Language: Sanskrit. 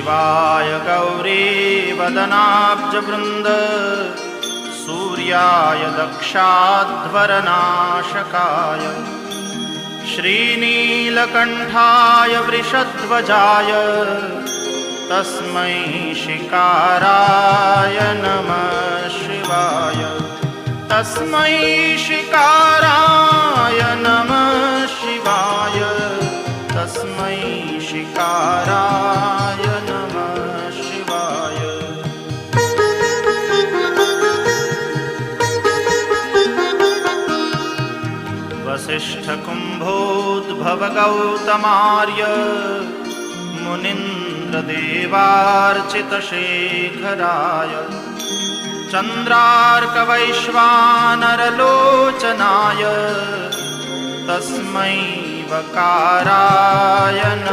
शिवाय गौरीवदनाब्जवृन्द सूर्याय दक्षाध्वरनाशकाय श्रीनीलकण्ठाय वृषध्वजाय तस्मै शिकाराय नमः शिवाय तस्मै शिकाराय नमः शिवाय तस्मै शिकाराय नमः शिवाय। वसिष्ठकुम्भोद्भवगौतमार्य मुनीन्द्रदेवार्चितशेखराय चन्द्रार्कवैश्वानरलोचनाय तस्मै वकाराय नमः।